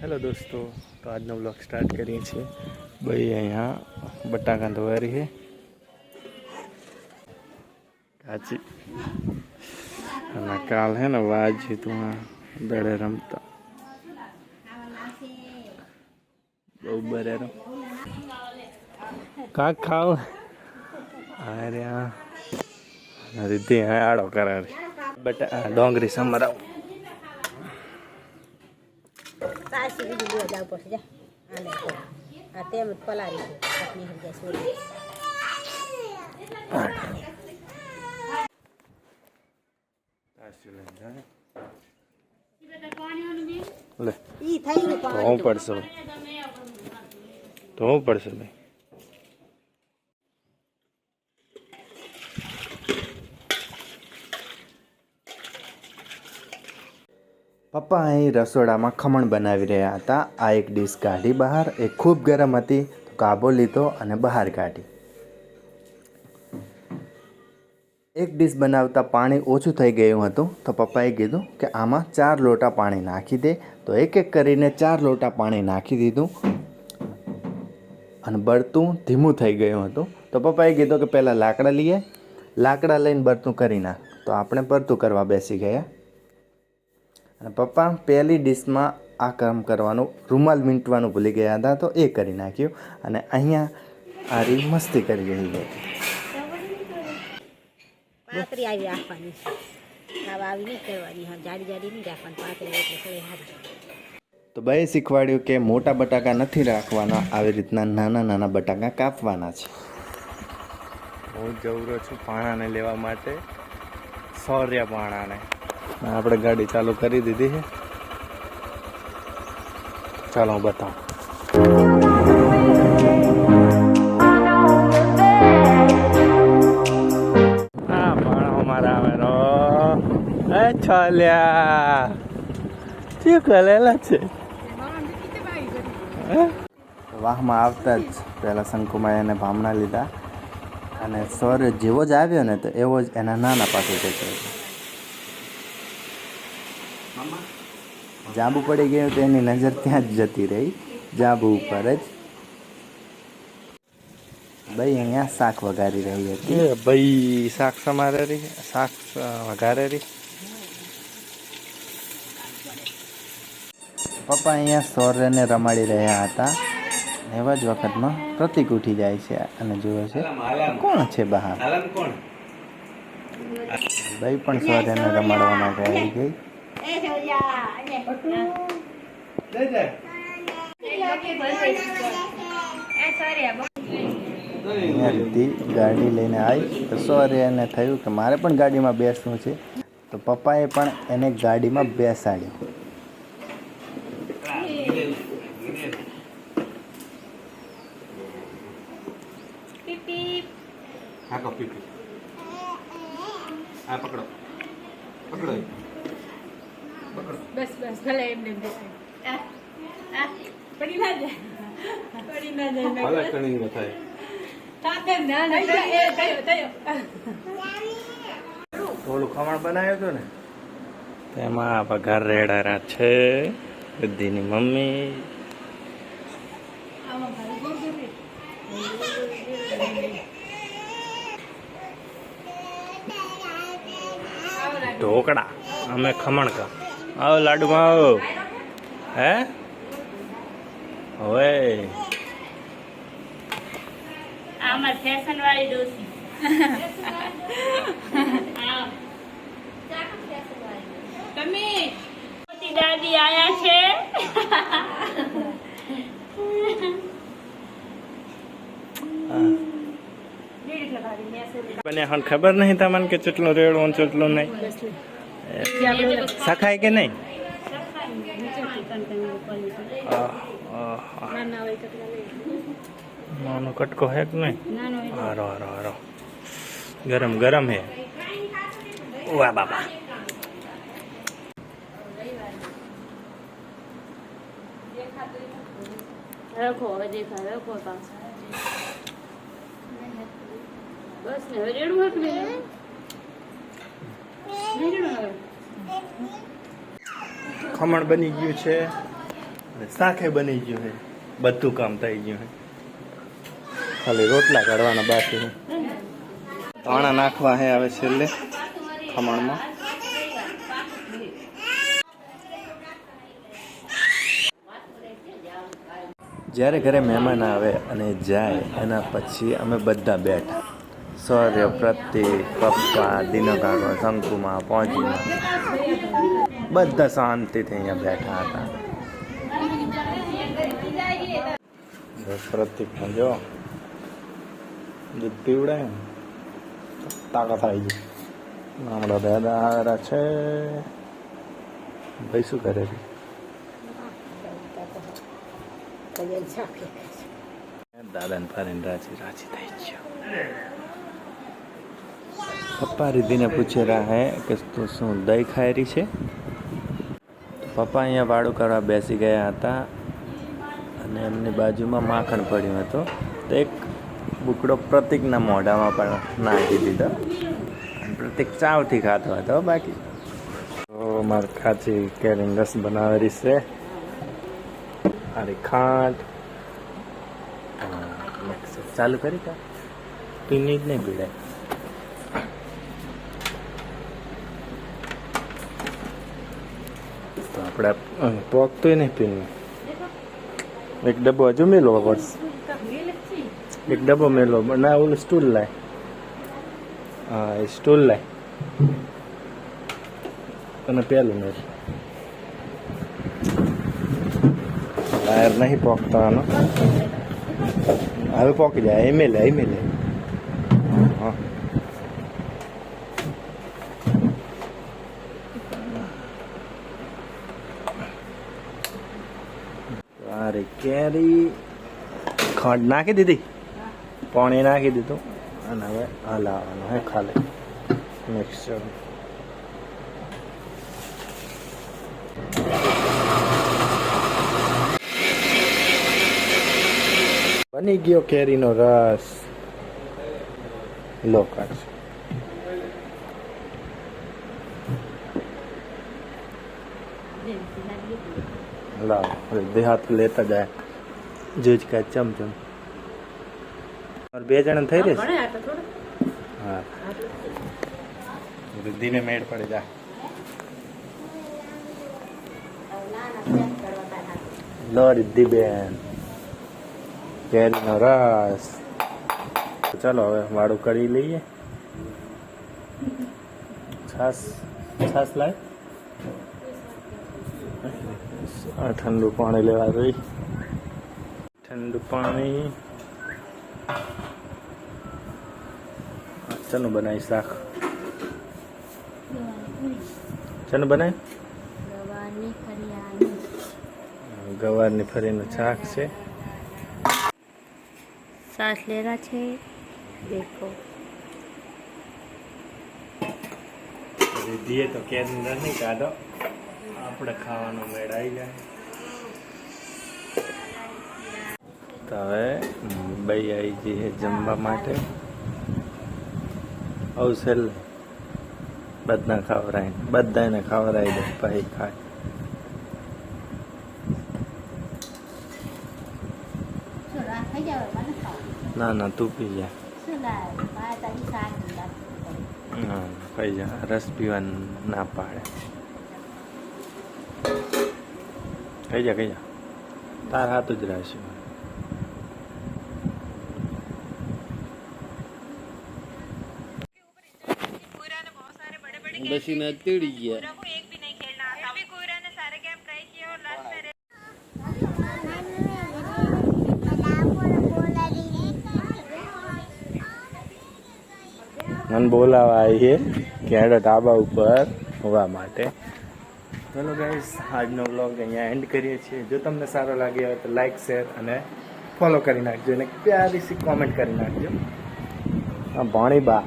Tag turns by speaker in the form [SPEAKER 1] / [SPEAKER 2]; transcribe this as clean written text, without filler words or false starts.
[SPEAKER 1] Hello દોસ્તો, તો આજનો બ્લોગ સ્ટાર્ટ કરીએ છીએ. ભાઈ અહીંયા બટાકા ધોવારી છે કાચી, અને કાલ હે ને વાજી તું દડે રમતા બહુ બરે કાંક ખાવ. અરે રીતિ આડો કરારી બટા ડોંગરી સમરાવ. લે ધોવું પડશે ભાઈ. પપ્પા અહીં રસોડામાં ખમણ બનાવી રહ્યા હતા. આ એક ડીશ કાઢી બહાર, એ ખૂબ ગરમ હતી તો કાબો લીધો અને બહાર કાઢી. એક ડીશ બનાવતા પાણી ઓછું થઈ ગયું હતું તો પપ્પાએ કીધું કે આમાં 4 લોટા પાણી નાખી દે. તો એક એક કરીને 4 લોટા પાણી નાખી દીધું અને બળતું ધીમું થઈ ગયું હતું. તો પપ્પાએ કીધું કે પહેલાં લાકડા લઈએ, લાકડા લઈને બળતું કરી નાખ. તો આપણે બળતું કરવા બેસી ગયા. અને પપ્પા પહેલી ડીશમાં આ કામ કરવાનું, રૂમાલ વીંટવાનું ભૂલી ગયા હતા તો એ કરી નાખ્યું. અને અહીંયા આ રીત મસ્તી કરી રહી હતી.
[SPEAKER 2] પાતરી આવી રાખવાની છે, આવી નહીં કરવાની, હા જાડી જાડી નહીં રાખવાની, પાતરી એટલે થોડી હારી.
[SPEAKER 1] તો ભાઈ શીખવાડ્યું કે મોટા બટાકા નથી રાખવાના, આવી રીતના નાના નાના બટાકા કાપવાના છે. હું જવરો છું પાણાને લેવા માટે, સૌર્ય પાણાને. આપણે ગાડી ચાલુ કરી દીધી છે, ચાલો હું બતાવું. હા પાણા મારા આવેલો છલ્યા શું કરેલા છે. વાહમાં આવતા જ પહેલાં શંકુમાએ એને ભામણા લીધા અને સૌર્ય જેવો જ આવ્યો ને તો એવો જ એના નાના પાસે જતો. જાંબુ પડી ગયું તો એની નજર ત્યાં જ જતી રહી, જાંબુ ઉપર જ. ભાઈ અહીંયા શાક વઘારી રહી હતી. ભાઈ શાક સમારે રહી, શાક વઘારે રહી. પપ્પા અહીંયા સૌર્યને રમાડી રહ્યા હતા. એવા જ વખતમાં પ્રતિક ઉઠી જાય છે અને જુએ છે કોણ છે બહાર. ભાઈ પણ સૌર્યને રમાડવા માટે આવી ગઈ. અહીંયા રીતિ ગાડી લઈને આવી તો સૌર્યને થયું કે મારે પણ ગાડીમાં બેસવું છે. તો પપ્પાએ પણ એને ગાડીમાં બેસાડ્યો. હા પકડો પકડો
[SPEAKER 2] બસ બસ ભલે એમને પડી ના જાય, પડી ના જાય.
[SPEAKER 1] ભલે કણી ન થાય. થોડું ખમણ બનાવ્યું હતું ને તેમાં વઘાર રેડારા છે. બુદ્ધિની મમ્મી ઢોકળા, અમે ખમણ કા આવો લાડુમાં આવો. હે હવે
[SPEAKER 2] આમાં ફેશન વાળી ડોસી તમે મોટી દાદી આયા છે.
[SPEAKER 1] બને હવે ખબર નહીં તમને કે કેટલું રેડવું કેટલું નહીં સખાય કે નહીં. નાનો કટકો હે કે નહીં. હારો હારો હારો ગરમ ગરમ હે. વાહ બાબા.
[SPEAKER 2] રખો હવે દેખાય, રખો પાછા બસ ને હવે રેડું હતું
[SPEAKER 1] ખમણ બની ગયું છે શાકે બની ગયું છે, બધું કામ થઈ ગયું છે, ખાલી રોટલા કાઢવાના બાકી છે. ધાણા નાખવા છે હવે છેલ્લે ખમણમાં. જ્યારે ઘરે મહેમાન આવે અને જાય એના પછી અમે બધા બેઠા, સૌર્ય, પ્રતિક, પપ્પા, દિનો કાકો, શંકુમાં, પહોંચીમાં, બધા શાંતિથી અહીંયા બેઠા હતા. પ્રતિકમાં જો દૂધ પીવડાય તાકાત આવી ગઈ. હમણાં દાદા આવ્યા છે. ભાઈ શું કરે છે? દાદાને ફરીને રાજી થઈ ગયો. પપ્પા રીધિને પૂછી રહ્યા હે કે તું શું દહીં ખાઈ રહી છે? પપ્પા અહીંયા વાળું કરવા બેસી ગયા હતા અને એમની બાજુમાં માખણ પડ્યું હતું. તો એક બુકડો પ્રતિકના મોઢામાં પણ નાખી દીધો અને પ્રતિક ચાવથી ખાતો હતો. બાકી તો મારે ખાચી કેરીનો રસ બનાવેલી છે. આરી ખાંડ ચાલુ કરી કા પીની જ નહીં પીડાય. તો આપણે પોકતોય નહીં પીને. એક ડબ્બો હજુ મેલો બસ, એક ડબ્બો મેલો ના. ઓલું સ્ટૂલ લાય. હા એ સ્ટૂલ લાય અને પેલું મેલ. વાયર નહીં પોકવાનો, હવે પોકી જાય. એમેલે હા અરે કેરી ખાંડ નાખી દીધી, પાણી નાખી દીધું અને હવે હલાવવાનું હે ખાલી મિક્સર. બની ગયો કેરીનો રસ. લો કાઢ. લાવ દેહાત લેતા જાય જોજ का चमचम. और બે જણા થઈ રહેશે. હા વૃદ્ધિને મેળ પડી જાય. લો રિદ્ધિબેન કેરીનો રસ. ચાલો હવે વાળું કરી લઈએ. છાસ લાય. ઠંડુ પાણી લેવા જઈ. ઠંડુ પાણી ચનું બનાવી શાક. ચનું બનાય ગવારની ફરીનું શાક છે.
[SPEAKER 2] सांस लेना चाहिए. देखो
[SPEAKER 1] દીધીએ તો કેરી રસ નહીં કાઢો, આપણે ખાવાનો મેળ આવી જાય. તો હવે ભાઈ આવી જઈએ જમવા માટે. અવસેલ બધાને ખવડાવી દે પછી ખાય. ના ના તું પી જા. હા ખાઈ જા. રસ પીવાનું ના પાડે. ખાઈ જા તાર હાથ જ રહેશે. બસી ના તેડી ગયા. મને બોલાવા આવીએ ક્યારે ઢાબા ઉપર હોવા માટે. ચલો ગાઈસ આજનો વ્લોગ અહીંયા એન્ડ કરીએ છીએ. જો તમને સારો લાગ્યો હોય તો લાઈક, શેર અને ફોલો કરી નાખજો અને પ્યારી સી કોમેન્ટ કરી નાખજો. હા ભણી બા.